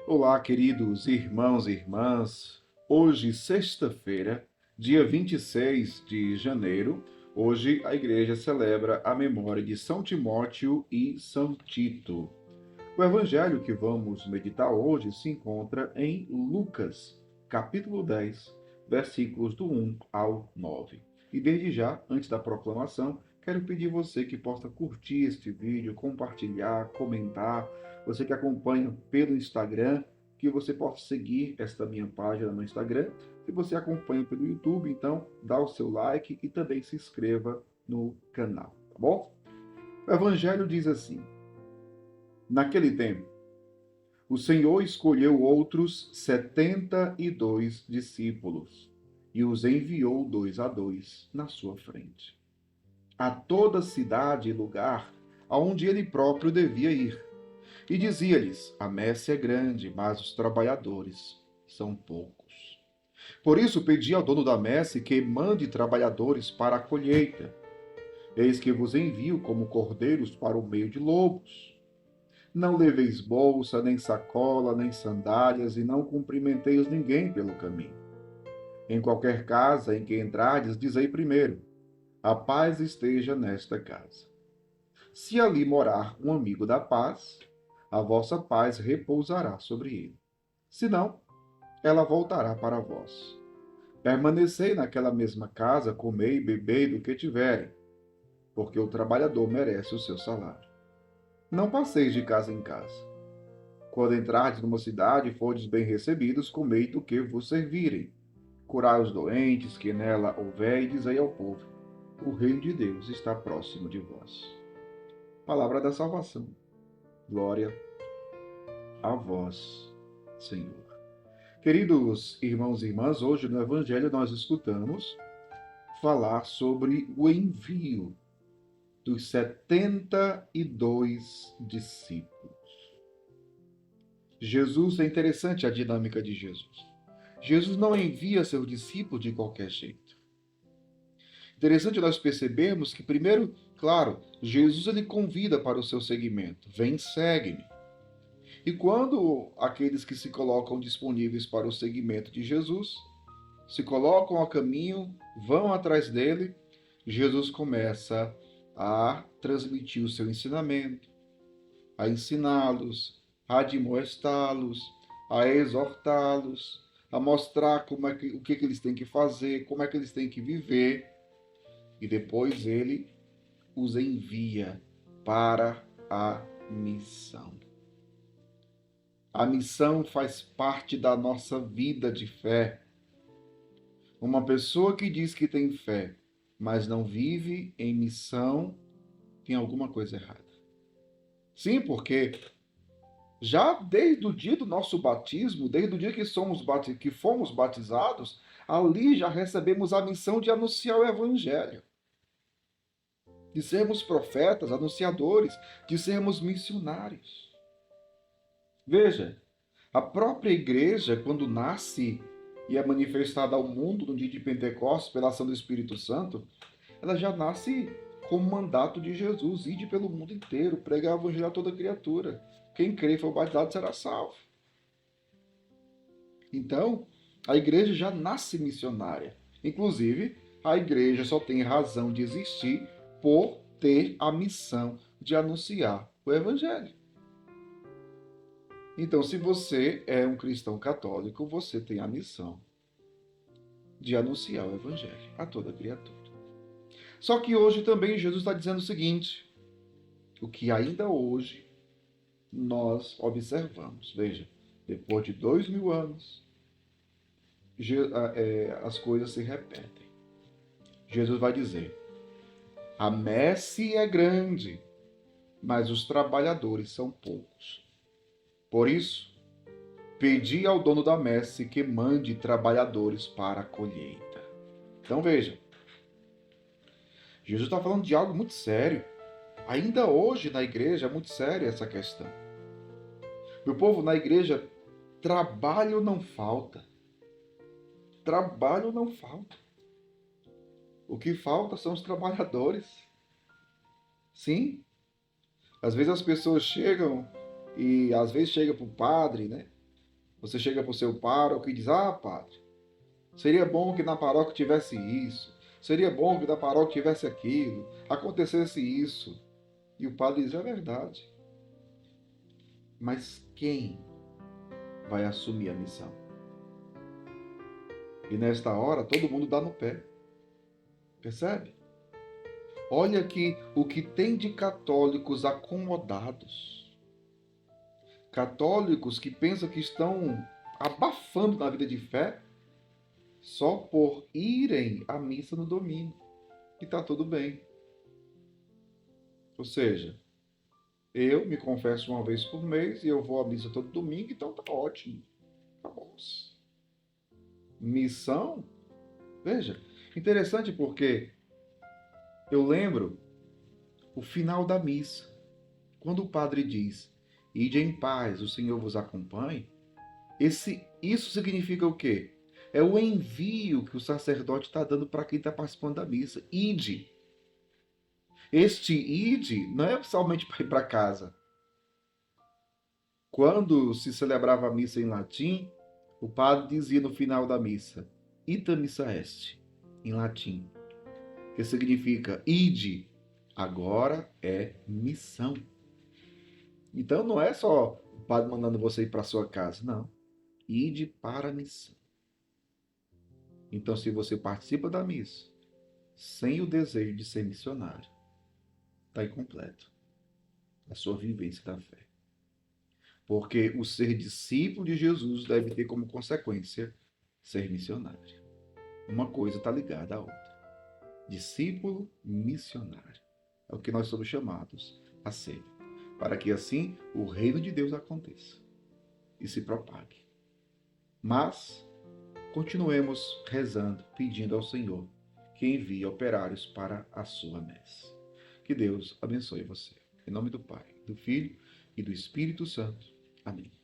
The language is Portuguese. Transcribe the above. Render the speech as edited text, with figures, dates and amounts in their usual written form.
Olá, queridos irmãos e irmãs. Hoje, sexta-feira, dia 26 de janeiro, hoje a igreja celebra a memória de São Timóteo e São Tito. O evangelho que vamos meditar hoje se encontra em Lucas, capítulo 10, versículos do 1 ao 9. E desde já, antes da proclamação, quero pedir você que possa curtir este vídeo, compartilhar, comentar. Você que acompanha pelo Instagram, que você possa seguir esta minha página no Instagram. Se você acompanha pelo YouTube, então dá o seu like e também se inscreva no canal, tá bom? O evangelho diz assim: naquele tempo, o Senhor escolheu outros 72 discípulos e os enviou 2 a 2 na sua frente, a toda cidade e lugar aonde ele próprio devia ir. E dizia-lhes: a messe é grande, mas os trabalhadores são poucos. Por isso pedi ao dono da messe que mande trabalhadores para a colheita. Eis que vos envio como cordeiros para o meio de lobos. Não leveis bolsa, nem sacola, nem sandálias, e não cumprimenteis ninguém pelo caminho. Em qualquer casa em que entrardes, dizei primeiro: a paz esteja nesta casa. Se ali morar um amigo da paz, a vossa paz repousará sobre ele. Se não, ela voltará para vós. Permanecei naquela mesma casa, comei e bebei do que tiverem, porque o trabalhador merece o seu salário. Não passeis de casa em casa. Quando entrardes numa cidade e fordes bem recebidos, comei do que vos servirem. Curai os doentes que nela houver, e dizei ao povo: o reino de Deus está próximo de vós. Palavra da salvação. Glória a vós, Senhor. Queridos irmãos e irmãs, hoje no Evangelho nós escutamos falar sobre o envio dos 72 discípulos. Jesus, é interessante a dinâmica de Jesus. Jesus não envia seus discípulos de qualquer jeito. Interessante nós percebermos que, primeiro, claro, Jesus ele convida para o seu seguimento. Vem, segue-me. E quando aqueles que se colocam disponíveis para o seguimento de Jesus se colocam a caminho, vão atrás dele, Jesus começa a transmitir o seu ensinamento, a ensiná-los, a admoestá-los, a exortá-los, a mostrar o que eles têm que fazer, como é que eles têm que viver, e depois ele os envia para a missão. A missão faz parte da nossa vida de fé. Uma pessoa que diz que tem fé, mas não vive em missão, tem alguma coisa errada. Sim, porque já desde o dia do nosso batismo, desde o dia que fomos batizados, ali já recebemos a missão de anunciar o Evangelho, de sermos profetas, anunciadores, de sermos missionários. Veja, a própria igreja, quando nasce e é manifestada ao mundo no dia de Pentecostes pela ação do Espírito Santo, ela já nasce com o mandato de Jesus: ide pelo mundo inteiro, pregar o evangelho a toda criatura. Quem crê e for batizado será salvo. Então, a igreja já nasce missionária. Inclusive, a igreja só tem razão de existir por ter a missão de anunciar o evangelho. Então, se você é um cristão católico, você tem a missão de anunciar o evangelho a toda criatura. Só que hoje também Jesus está dizendo o seguinte, o que ainda hoje nós observamos. Veja, depois de 2000 anos, as coisas se repetem. Jesus vai dizer: a messe é grande, mas os trabalhadores são poucos. Por isso, pedi ao dono da messe que mande trabalhadores para a colheita. Então veja, Jesus está falando de algo muito sério. Ainda hoje na igreja é muito séria essa questão. Meu povo, na igreja, trabalho não falta. Trabalho não falta. O que falta são os trabalhadores. Sim, às vezes as pessoas chegam e às vezes chega para o padre, né? Você chega para o seu pároco e diz: ah, padre, seria bom que na paróquia tivesse isso, seria bom que na paróquia tivesse aquilo, acontecesse isso. E o padre diz: é verdade. Mas quem vai assumir a missão? E nesta hora, todo mundo dá no pé. Percebe? Olha aqui o que tem de católicos acomodados. Católicos que pensam que estão abafando na vida de fé só por irem à missa no domingo. E está tudo bem. Ou seja, eu me confesso uma vez por mês e eu vou à missa todo domingo, então tá ótimo. Tá bom. Missão? Veja, interessante porque eu lembro o final da missa. Quando o padre diz: ide em paz, o Senhor vos acompanhe, isso significa o quê? É o envio que o sacerdote está dando para quem está participando da missa. Ide. Este ide não é somente para ir para casa. Quando se celebrava a missa em latim, o padre dizia no final da missa: ita missa est, em latim, que significa ide. Agora é missão. Então não é só o padre mandando você ir para sua casa, não. Ide para a missão. Então, se você participa da missa sem o desejo de ser missionário, está incompleto a sua vivência da fé. Porque o ser discípulo de Jesus deve ter como consequência ser missionário. Uma coisa está ligada à outra. Discípulo missionário. É o que nós somos chamados a ser. Para que assim o reino de Deus aconteça e se propague. Mas continuemos rezando, pedindo ao Senhor que envie operários para a sua messe. Que Deus abençoe você. Em nome do Pai, do Filho e do Espírito Santo. Amém.